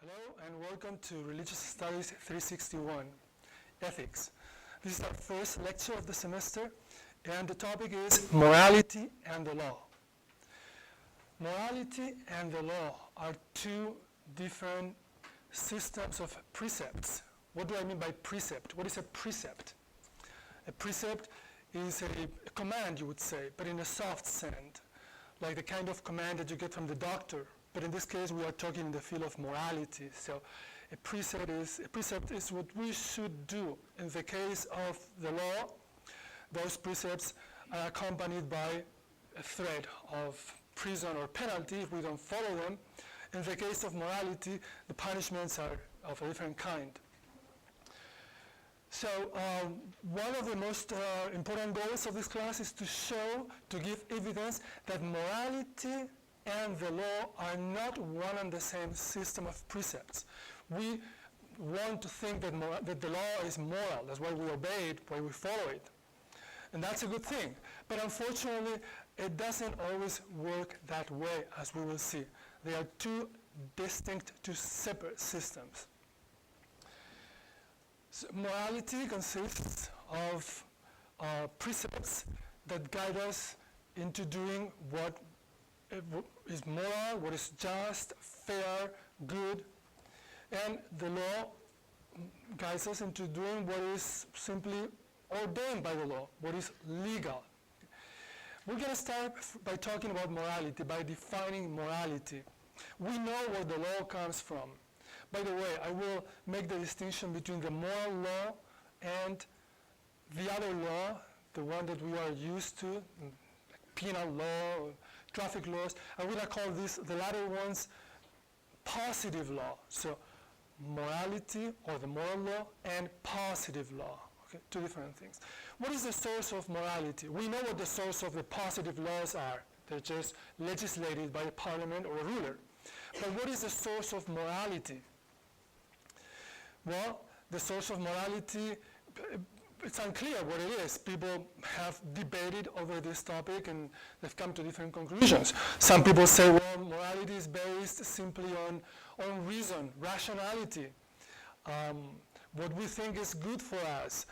Hello and welcome to Religious Studies 361, Ethics. This is our first lecture of the semester and the topic is Morality and the Law. Morality and the law are two different systems of precepts. What do I mean by precept? What is a precept? A precept is a command, you would say, but in a soft sense, like the kind of command that you get from the doctor. But in this case, we are talking in the field of morality. So a precept is what we should do. In the case of the law, those precepts are accompanied by a threat of prison or penalty if we don't follow them. In the case of morality, the punishments are of a different kind. So one of the most important goals of this class is to give evidence that morality and the law are not one and the same system of precepts. We want to think that the law is moral. That's why we obey it, why we follow it. And that's a good thing. But unfortunately, it doesn't always work that way, as we will see. They are two separate systems. So morality consists of precepts that guide us into doing what is moral, what is just, fair, good, and the law guides us into doing what is simply ordained by the law, what is legal. We're going to start by talking about morality, by defining morality. We know where the law comes from. By the way, I will make the distinction between the moral law and the other law, the one that we are used to, like penal law, traffic laws. I'm going to call the latter ones positive law. So morality or the moral law and positive law. Okay, two different things. What is the source of morality? We know what the source of the positive laws are. They're just legislated by a parliament or a ruler. But what is the source of morality? Well, the source of morality, it's unclear what it is. People have debated over this topic and they've come to different conclusions. Some people say, well, morality is based simply on reason, rationality. What we think is good for us,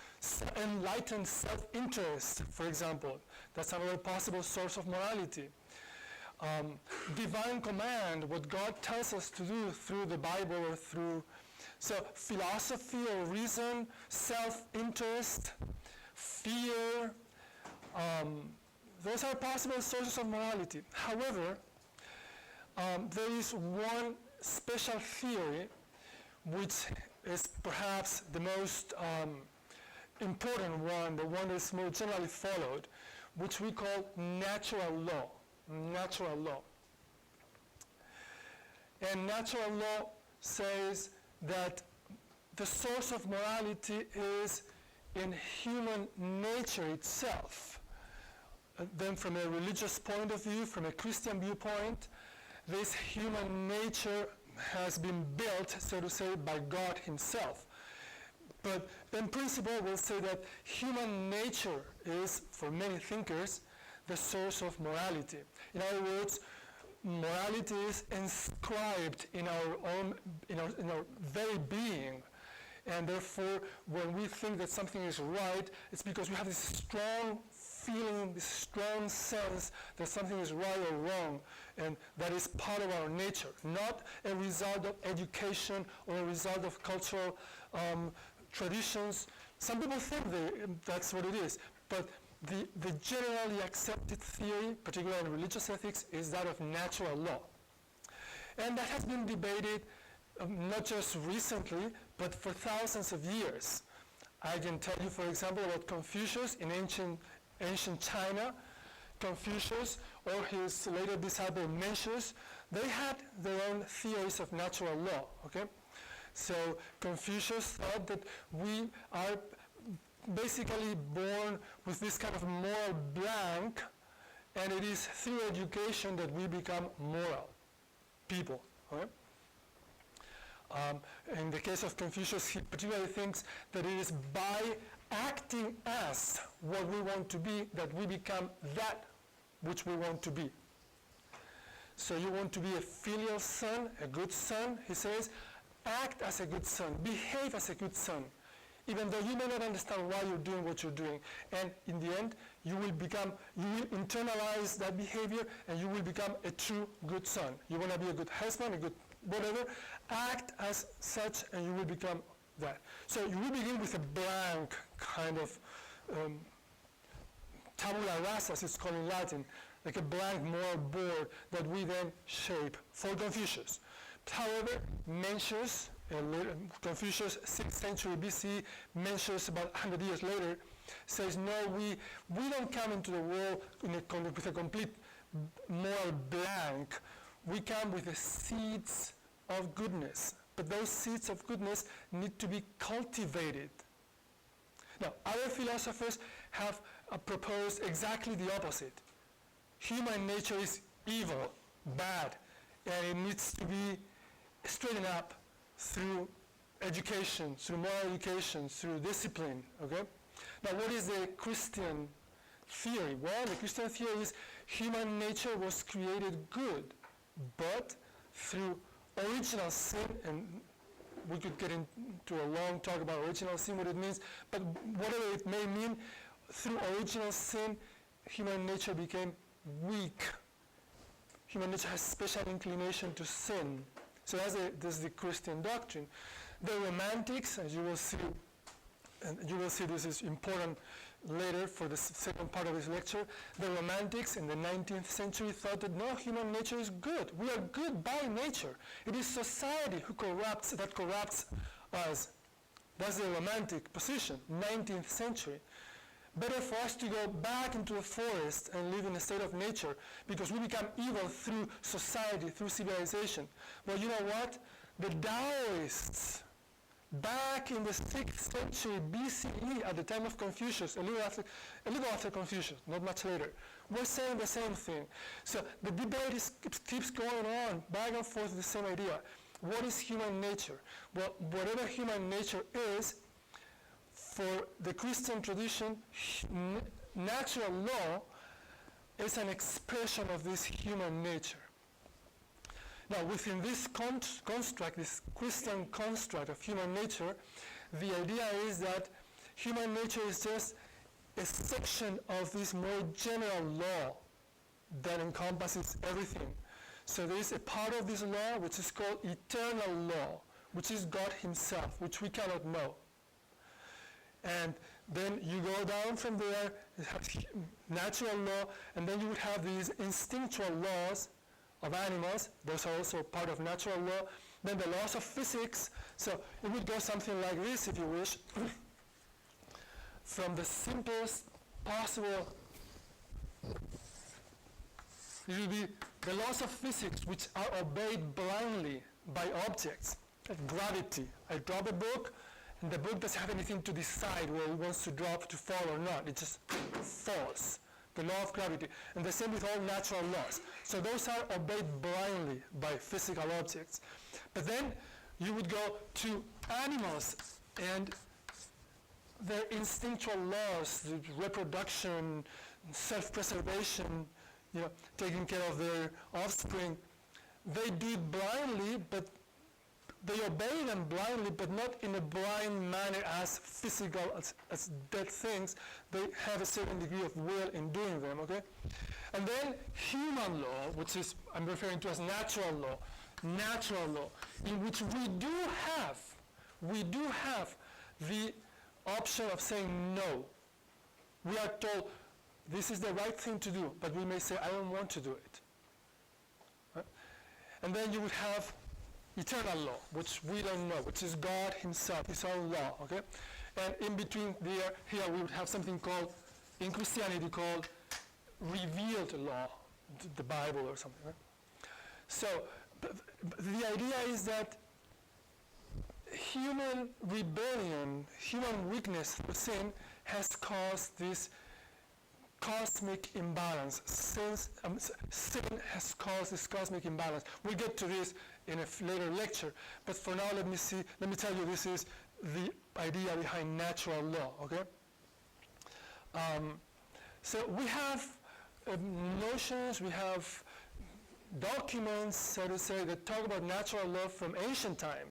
enlightened self-interest, for example. That's another possible source of morality. Divine command, what God tells us to do through the Bible or through, so philosophy or reason, self-interest, fear, those are possible sources of morality. However, there is one special theory which is perhaps the most important one, the one that's more generally followed, which we call natural law. Natural law. And natural law says that the source of morality is in human nature itself. Then from a religious point of view, from a Christian viewpoint, this human nature has been built, so to say, by God himself. But in principle, we'll say that human nature is, for many thinkers, the source of morality. In other words, morality is inscribed in our very being. And therefore, when we think that something is right, it's because we have this strong feeling, this strong sense that something is right or wrong, and that is part of our nature, not a result of education or a result of cultural traditions. Some people think that's what it is, but the generally accepted theory, particularly in religious ethics, is that of natural law. And that has been debated not just recently, but for thousands of years. I can tell you, for example, about Confucius in ancient China. Confucius or his later disciple Mencius, they had their own theories of natural law. Okay, so Confucius thought that we are basically born with this kind of moral blank, and it is through education that we become moral people. Okay? In the case of Confucius, he particularly thinks that it is by acting as what we want to be that we become that which we want to be. So you want to be a filial son, a good son, he says, act as a good son, behave as a good son, even though you may not understand why you're doing what you're doing. And in the end, you will internalize that behavior, and you will become a true good son. You want to be a good husband, a good whatever, act as such, and you will become that. So you will begin with a blank kind of tabula rasa, as it's called in Latin, like a blank moral board that we then shape for Confucius. However, Mencius, Confucius, 6th century BC, Mencius about 100 years later, says, no, we don't come into the world with a complete moral blank. We come with the seeds of goodness. But those seeds of goodness need to be cultivated. Now, other philosophers have proposed exactly the opposite. Human nature is evil, bad, and it needs to be straightened up through education, through moral education, through discipline, okay? Now, what is the Christian theory? Well, the Christian theory is human nature was created good, but through original sin, and we could get into a long talk about original sin, what it means, but whatever it may mean, through original sin, human nature became weak. Human nature has special inclination to sin. So that's the Christian doctrine. The Romantics, as you will see, and you will see this is important later for the second part of this lecture, the Romantics in the 19th century thought that no, human nature is good. We are good by nature. It is society that corrupts us. That's the Romantic position, 19th century. Better for us to go back into the forest and live in a state of nature because we become evil through society, through civilization. Well, you know what? The Taoists, back in the 6th century BCE, at the time of Confucius, a little after Confucius, not much later, were saying the same thing. So the debate keeps going on, back and forth, the same idea. What is human nature? Well, whatever human nature is, for the Christian tradition, natural law is an expression of this human nature. Now, within this construct, this Christian construct of human nature, the idea is that human nature is just a section of this more general law that encompasses everything. So there is a part of this law which is called eternal law, which is God himself, which we cannot know. And then you go down from there, you have natural law, and then you would have these instinctual laws of animals. Those are also part of natural law. Then the laws of physics. So it would go something like this, if you wish. From the simplest possible, it will be the laws of physics which are obeyed blindly by objects, like gravity. I drop a book, and the book doesn't have anything to decide whether it wants to drop, to fall or not. It just falls. The law of gravity. And the same with all natural laws. So those are obeyed blindly by physical objects. But then you would go to animals and their instinctual laws, the reproduction, self-preservation, taking care of their offspring. They do it blindly, but they obey them blindly, but not in a blind manner as physical, as dead things. They have a certain degree of will in doing them, okay? And then human law, which is, I'm referring to as natural law, in which we do have the option of saying no. We are told this is the right thing to do, but we may say, I don't want to do it. Right? And then you would have eternal law, which we don't know, which is God himself, his own law, okay? And in between here we would have something called, in Christianity, called revealed law, the Bible or something, right? So the idea is that human rebellion, human weakness through sin has caused this cosmic imbalance. Sin has caused this cosmic imbalance. We'll get to this in a later lecture, but for now let me tell you this is the idea behind natural law, okay? So we have notions, we have documents, so to say, that talk about natural law from ancient times.